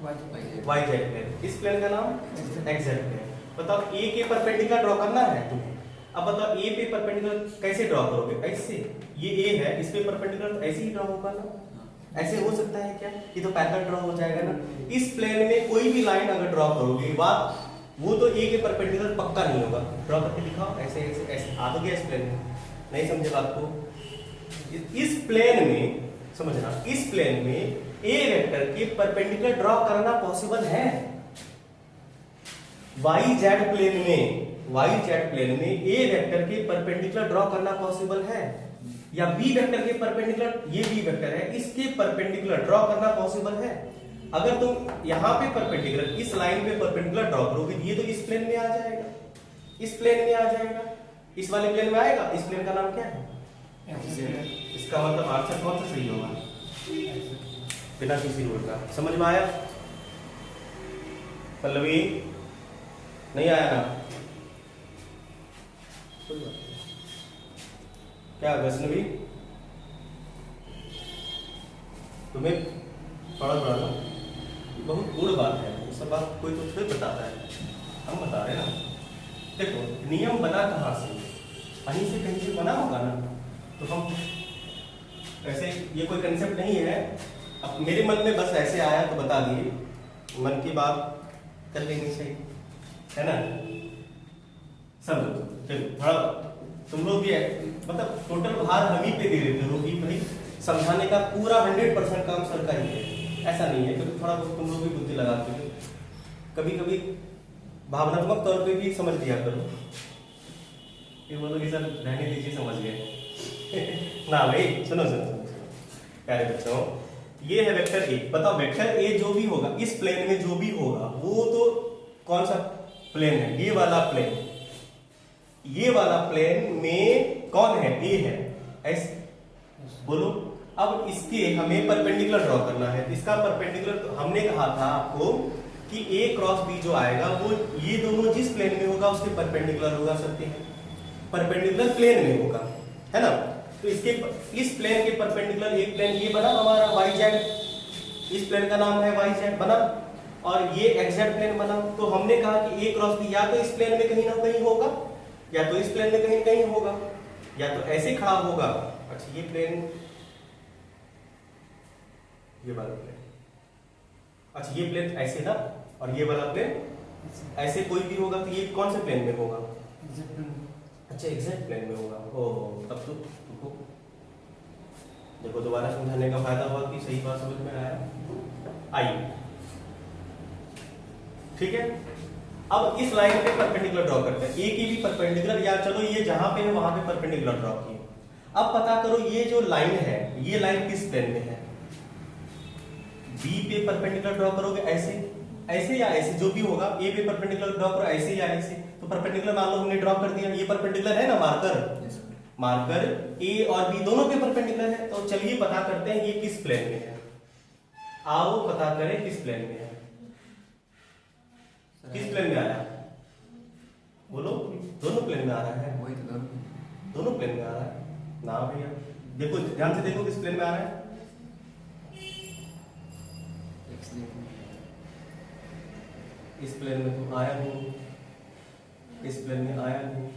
y z प्लेन, इस प्लेन का नाम x z प्लेन। बताओ a के परपेंडिकुलर ड्रॉ करना है तुम्हें। अब बताओ a पे परपेंडिकुलर कैसे ड्रॉ करोगे? ऐसे, ये a है, इस पे परपेंडिकुलर ऐसे ही ड्रॉ होगा ना? ऐसे हो सकता है क्या? ये तो पैरेलल ड्रॉ हो जाएगा ना। इस प्लेन में कोई भी लाइन अगर ड्रॉ करोगे, बात वो तो ए के परपेंडिकुलर पक्का नहीं होगा। ड्रॉ करके दिखाओ, ऐसे ऐसे ऐसे आ तो गया इस प्लेन में, नहीं समझे बात को? इस प्लेन में समझना, इस प्लेन में ए वेक्टर के परपेंडिकुलर ड्रॉ करना पॉसिबल है। वाई जेड प्लेन में ए वेक्टर के परपेंडिकुलर ड्रॉ करना पॉसिबल है, या बी वेक्टर के परपेंडिकुलर, ये बी वेक्टर है, इसके परपेंडिकुलर ड्रॉ करना पॉसिबल है। अगर तुम यहाँ पे परपेंडिकुलर, इस लाइन पे परपेंडिकुलर ड्रॉ करोगे, ये तो इस प्लेन में आ जाएगा, इस प्लेन में आ जाएगा, इस वाले प्लेन में आएगा। इस प्लेन का नाम क्या है? इसका मतलब आंसर कौन सा सही होगा? बिना किसी रूल का। समझ में आया पल्लवी? नहीं आया ना? क्या वैष्णवी, तुम्हें पढ़ा ना, बहुत गुड़ बात है, सब बात कोई तो थोड़ी बताता है, हम बता रहे हैं ना। देखो, नियम बना कहाँ से? कहीं से कहीं से बना होगा ना, तो हम ऐसे, ये कोई कंसेप्ट नहीं है, अब मेरे मन में बस ऐसे आया तो बता दिए, मन की बात कर लेनी चाहिए, है ना? सब चलो, थोड़ा तुम लोग भी है, मतलब टोटल भार हम ही पे दे देते हो कि भाई समझाने का पूरा 100% काम सर का ही है, ऐसा नहीं है। क्योंकि थोड़ा बहुत तुम लोग भी बुद्धि लगाते हो, कभी कभी भावनात्मक तौर पे भी समझ लिया करो, फिर बोलोगे सर रहने दीजिए, समझ गए ना भाई। सुनो प्यारे बच्चों, ये है वेक्टर ए। बताओ वेक्टर ए जो भी होगा, इस प्लेन में जो भी होगा, वो तो कौन सा प्लेन है? ये वाला प्लेन। ये वाला प्लेन में कौन है? ए है, ऐसे बोलो। अब इसके हमें परपेंडिकुलर ड्रॉ करना है। इसका परपेंडिकुलर हमने कहा था आपको कि A क्रॉस B जो आएगा वो ये दोनों जिस प्लेन में होगा उसके परपेंडिकुलर होगा सकते हैं, परपेंडिकुलर प्लेन में होगा, है ना। तो इसके इस प्लेन के परपेंडिकुलर एक प्लेन ये बना हमारा YZ, इस प्लेन का नाम है YZ बना, और ये XZ प्लेन बना। तो हमने कहा कि A क्रॉस B या तो इस प्लेन में कहीं ना कहीं होगा, या तो इस प्लेन में कहीं कहीं होगा, या तो ऐसे खड़ा होगा। अच्छा, ये प्लेन, ये वाला प्लेन, अच्छा ये प्लेन ऐसे ना, और ये वाला प्लेन ऐसे कोई भी होगा, तो ये कौन से प्लेन में होगा? अच्छा, एग्जैक्ट प्लेन में होगा। ओहो, तब तो देखो दोबारा समझाने का फायदा हुआ कि सही बात समझ में आया। आइए, ठीक है। अब इस लाइन पे परपेंडिकुलर ड्रॉ करते हैं, ए की भी परपेंडिकुलर, या चलो ये जहां पे है वहां पे परपेंडिकुलर ड्रॉ किए। अब पता करो ये जो लाइन है, ये लाइन किस प्लेन में है? बी पे परपेंडिकुलर ड्रॉ करोगे ऐसे, ऐसे या ऐसे, जो भी होगा। ए पे परपेंडिकुलर ड्रॉ करो ऐसे या ऐसे, तो परपेंडिकुलर मान लो हमने ड्रॉ कर दिया, ये परपेंडिकुलर है ना, मार्कर ए और बी दोनों पे परपेंडिकुलर है। तो चलिए पता करते हैं ये किस प्लेन में है। आओ पता करें किस प्लेन में है। किस प्लेन में आया? बोलो, दोनों प्लेन में आ रहा है। वही तो दोनों प्लेन में आ रहा है ना भैया, देखो ध्यान से देखो किस प्लेन में आ रहा है। इस प्लेन में तो आया नहीं, इस प्लेन में आया नहीं,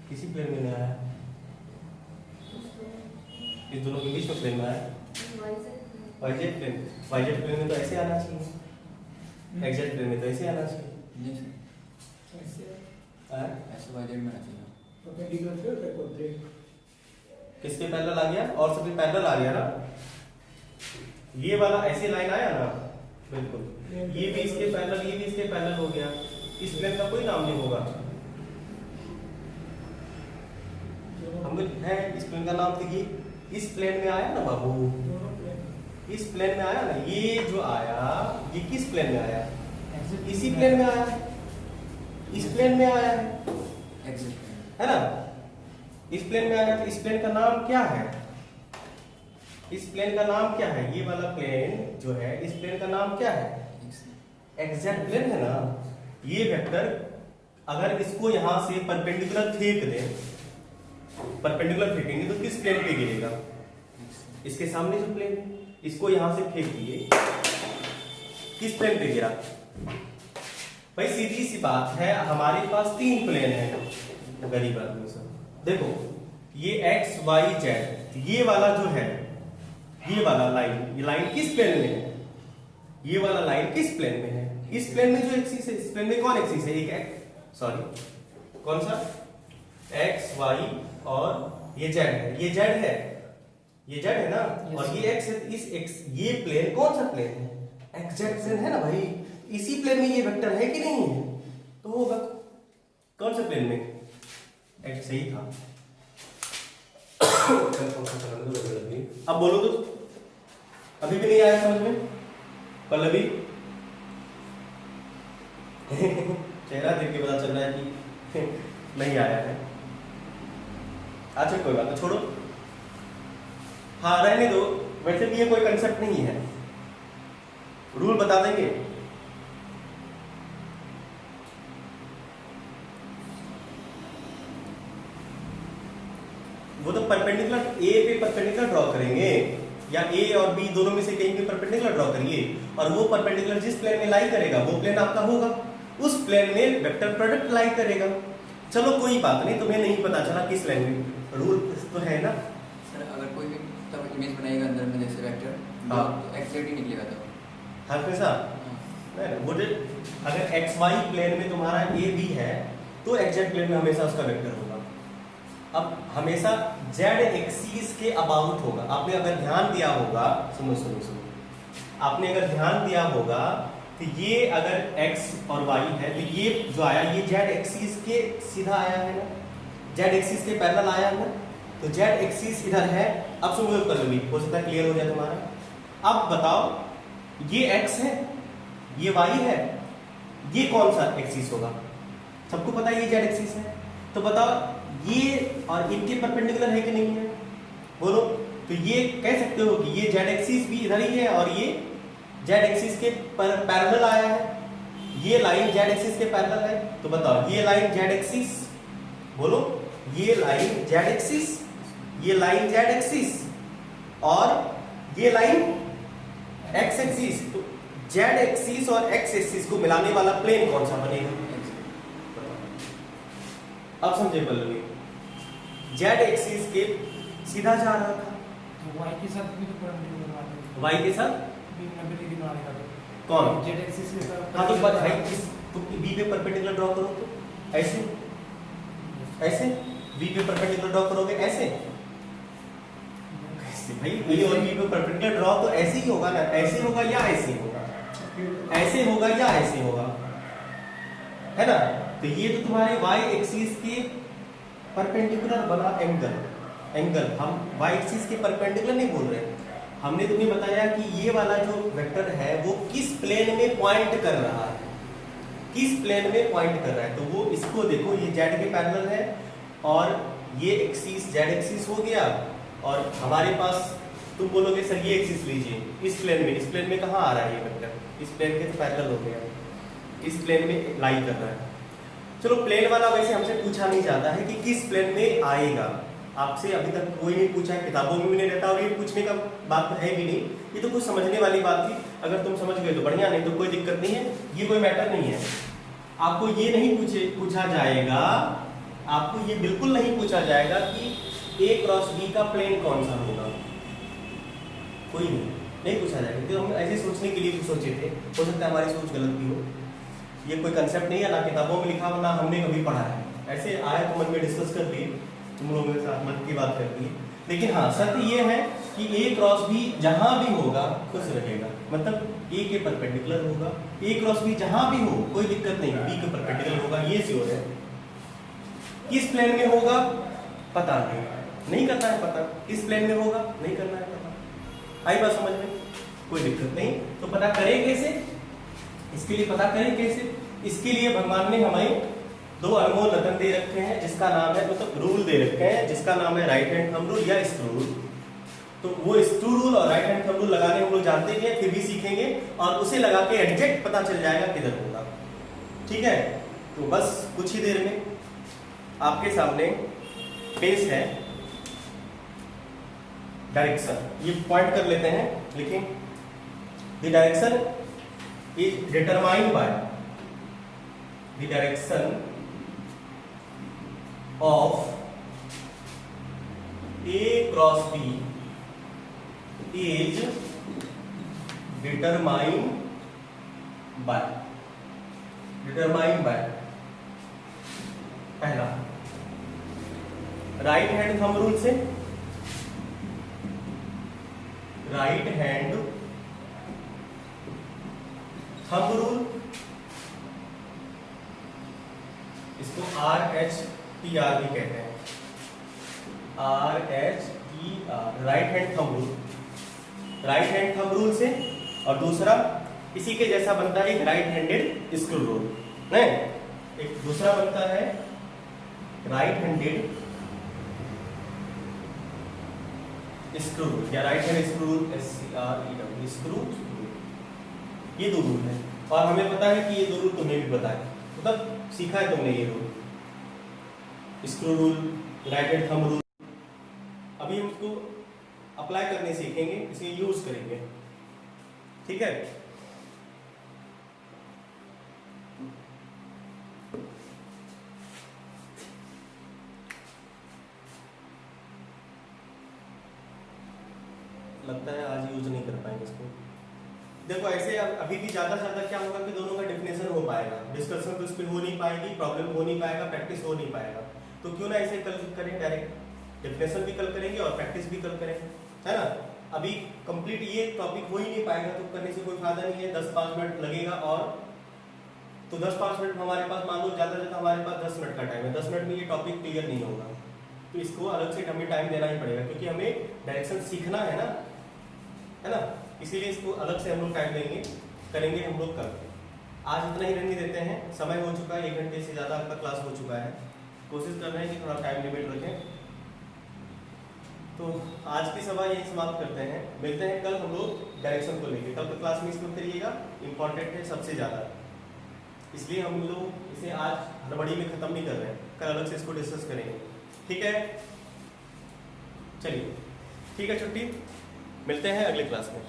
किसी प्लेन में नहीं आया, इस दोनों के बीच में प्लेन में आया। YZ प्लेन में तो ऐसे आना चाहिए, XZ प्लेन में तो ऐसे आना चाहिए। ऐसे YZ में आना चाहिए। किसके पैरेलल आ गया? और सबके पैरेलल आ गया ना। ये वाला ऐसे लाइन आया ना, बिल्कुल, ये भी इसके पैरेलल, ये भी इसके पैरेलल हो गया। इस प्लेन का कोई नाम नहीं होगा, हम है इस प्लेन का नाम देखिए। इस प्लेन में आया ना बाबू, इस प्लेन में आया ना, ये जो आया ये किस प्लेन में आया? इसी प्लेन में आया, इस प्लेन में आया है ना, इस प्लेन में आया। तो इस प्लेन का नाम क्या है? इस प्लेन का नाम क्या है? ये वाला प्लेन जो है, इस प्लेन का नाम क्या है? एग्जैक्ट प्लेन है ना। ये वेक्टर अगर इसको यहां से परपेंडिकुलर फेंक दें, परपेंडिकुलर फेंकेंगे तो किस प्लेन पे गिरेगा? इसके सामने जो प्लेन, इसको यहां से फेंक दिए, किस प्लेन पे गिरा? भाई सीधी सी बात है, हमारे पास 3 प्लेन है गरीब आदमी सब। देखो ये x y z, ये वाला जो है, ये वाला लाइन, ये लाइन किस प्लेन में है? ये वाला लाइन किस प्लेन में है? इस प्लेन में जो एक्सिस है, इस प्लेन में कौन एक्सिस है? एक सॉरी कौन सा? x y और ये z है, ये z है, ये z है ना, और ये x है। इस x, ये प्लेन कौन सा प्लेन है? एग्जैक्ट प्लेन है ना भाई। इसी प्लेन में ये वेक्टर है कि नहीं है? तो होगा कौन से प्लेन में? एक्स सही था। अब बोलो तो, अभी भी नहीं आया समझ में? पल्लवी चेहरा देख के पता चल रहा है कि नहीं आया है। अच्छा कोई बात नहीं, छोड़ो, हाँ रहने दो। वैसे भी ये कोई कंसेप्ट नहीं है, रूल बता देंगे। वो तो परपेंडिकुलर ए पे परपेंडिकुलर ड्रॉ करेंगे, या ए और बी दोनों में से कहीं पे परपेंडिकुलर ड्रॉ करिए, और वो परपेंडिकुलर जिस प्लेन में लाई करेगा वो प्लेन आपका होगा, उस प्लेन में वेक्टर प्रोडक्ट लाई करेगा। चलो कोई बात नहीं, तुम्हें नहीं पता चला किस लाइन में, रूल तो है ना। सर अगर कोई भी तब इमेज बनाएगा अंदर में जैसे वेक्टर, हाँ, तो एक्जेक्ट ही निकलेगा तब। हाँ कैसा? वो अगर एक्स वाई प्लेन में तुम्हारा ए बी है तो एग्जैक्ट प्लेन में हमेशा उसका वेक्टर होगा। अब हमेशा जेड एक्सिस के अबाउट होगा। आपने अगर ध्यान दिया होगा, सुनो सुनो सुनो, आपने अगर ध्यान दिया होगा तो ये अगर x और y है तो ये जो आया ये जेड एक्सिस के सीधा आया है ना, जेड एक्सिस के पैरेलल आया है ना, तो जेड एक्सिस इधर है। अब सुनो पल्लवी, हो सकता है क्लियर हो जाए तुम्हारा। अब बताओ ये x है, ये y है, ये कौन सा एक्सिस होगा? सबको पता है ये जेड एक्सिस है, तो बताओ ये और इनके परपेंडिकुलर है कि नहीं है? बोलो तो ये कह सकते हो कि ये जेड एक्सिस भी इधर ही है और ये जेड एक्सिस के पैरेलल आया है, ये लाइन जेड एक्सिस के पैरेलल है। तो बताओ ये लाइन जेड एक्सिस, बोलो ये लाइन जेड एक्सिस, ये लाइन जेड एक्सिस और ये लाइन एक्स एक्सिस। तो जेड एक्सिस और एक्स एक्सिस को मिलाने वाला प्लेन कौन सा बनेगा? अब समझे पल्लवी, जेड एक्सिस के सीधा जा रहा था, तो y के साथ भी तो परपेंडिकुलर मानेगा, वाई के साथ 90 डिग्री मानेगा कौन? z एक्सिस के साथ। हाँ तो भाई तो बी पे परपेंडिकुलर ड्रॉ करो, तो ऐसे ऐसे बी पे परपेंडिकुलर ड्रॉ करोगे ऐसे भाई बी और बी पे परपेंडिकुलर ड्रॉ तो ऐसे ही होगा ना, ऐसे होगा या ऐसे होगा, ऐसे होगा या ऐसे होगा, है ना। तो ये तो तुम्हारे y एक्सिस के परपेंडिकुलर बना एंगल हम y एक्सिस के परपेंडिकुलर नहीं बोल रहे, हमने तुम्हें बताया कि ये वाला जो वेक्टर है वो किस प्लेन में पॉइंट कर रहा है, किस प्लेन में पॉइंट कर रहा है। तो वो इसको देखो, ये z के पैरेलल है और ये एक्सिस z एक्सिस हो गया और हमारे पास तुम बोलोगे सर ये एक्सिस लीजिए, इस प्लेन में कहाँ आ रहा है ये वेक्टर, इस प्लेन के पैरेलल हो गया, इस प्लेन में लाई कर रहा है। चलो प्लेन वाला वैसे हमसे पूछा नहीं जाता है कि किस प्लेन में आएगा, आपसे अभी तक कोई नहीं पूछा है, किताबों में भी नहीं रहता और ये पूछने का बात है भी नहीं, ये तो कुछ समझने वाली बात थी। अगर तुम समझ गए तो बढ़िया, नहीं तो कोई दिक्कत नहीं है, ये कोई मैटर नहीं है। आपको ये नहीं पूछा जाएगा, आपको ये बिल्कुल नहीं पूछा जाएगा कि A क्रॉस B का प्लेन कौन सा होगा, कोई नहीं पूछा जाएगा। तो हम ऐसे सोचने के लिए सोचे थे, हो सकता है हमारी सोच गलत भी हो, ये कोई कंसेप्ट नहीं है, ना किताबों में लिखा हो ना हमने कभी पढ़ा है, ऐसे आए तो मन में डिस्कस कर लिए, तुम लोगों के साथ मन की बात कर दी। लेकिन हाँ सत्य ये है कि A क्रॉस B जहां भी होगा खुश रहेगा, मतलब A के परपेंडिकुलर होगा, A क्रॉस B जहां भी हो कोई दिक्कत नहीं, B के परपेंडिकुलर होगा, ये श्योर है। किस प्लेन में होगा पता नहीं करना है पता, किस प्लेन में होगा नहीं करना है पता। आई बात समझ में, कोई दिक्कत नहीं। तो पता करें कैसे, इसके लिए पता करें कैसे, इसके लिए भगवान ने हमें दो अनमोल रतन दे रखे हैं, जिसका नाम है, मतलब रूल दे रखे हैं जिसका नाम है राइट हैंड थंब रूल या स्क्रू रूल। तो वो स्क्रू रूल और राइट हैंड थंब रूल लगाने हम लोग जानते हैं, फिर भी सीखेंगे और उसे लगा के एग्जैक्ट पता चल जाएगा किधर होगा, ठीक है। तो बस कुछ ही देर में आपके सामने पेश है डायरेक्शन, ये पॉइंट कर लेते हैं, लिखें the direction is determined by the direction of A cross B is determined by पहला राइट हैंड थंब रूल से, राइट हैंड थंब रूल, इसको RHTR भी कहते हैं, RHTR right hand thumb rule, right hand thumb rule से। और दूसरा इसी के जैसा बनता है एक राइट हैंडेड स्क्रू रूल, नहीं एक दूसरा बनता है राइट हैंडेड स्क्रू रूल या right hand screw rule, SCREW screw rule. ये दो रूल है और हमें पता है कि ये दो रूल तुम्हें भी पता है, मतलब सीखा है तुमने ये rule, screw rule, right hand thumb rule. अभी हम इसको अप्लाई करने सीखेंगे, इसे यूज करेंगे, ठीक है। लगता है आज यूज नहीं कर पाएंगे इसको। देखो ऐसे अभी भी ज्यादा से ज्यादा क्या होगा कि दोनों का डेफिनेशन हो पाएगा, डिस्कशन तो इस पर हो नहीं पाएगी, प्रॉब्लम हो नहीं पाएगा, प्रैक्टिस हो नहीं पाएगा। तो क्यों ना ऐसे कल करें, डायरेक्ट डेफिनेशन भी कल करेंगे और प्रैक्टिस भी कल करेंगे, है ना। अभी कंप्लीट ये टॉपिक हो ही नहीं पाएगा तो करने से कोई फायदा नहीं है, 10-5 मिनट लगेगा। और तो 10-5 मिनट हमारे पास, मान लो ज्यादा से ज्यादा हमारे पास 10 मिनट का टाइम है, 10 मिनट में ये टॉपिक क्लियर नहीं होगा, तो इसको अलग से हमें टाइम देना ही पड़ेगा, क्योंकि हमें डायरेक्शन सीखना है ना, है ना। इसीलिए इसको अलग से हम लोग टाइम देंगे, करेंगे हम लोग कल। आज इतना ही रहने देते हैं, समय हो चुका है, 1 घंटे से ज़्यादा आपका क्लास हो चुका है। कोशिश कर रहे हैं कि थोड़ा टाइम लिमिट रखें। तो आज की सभा यही समाप्त करते हैं, मिलते हैं कल हम लोग डायरेक्शन को लेके। कल की क्लास में इसमें करिएगा, इंपॉर्टेंट है सबसे ज़्यादा, इसलिए हम लोग इसे आज हड़बड़ी में ख़त्म नहीं कर रहे हैं, कल अलग से इसको डिस्कस करेंगे। ठीक है, चलिए ठीक है, छुट्टी, मिलते हैं अगले क्लास में।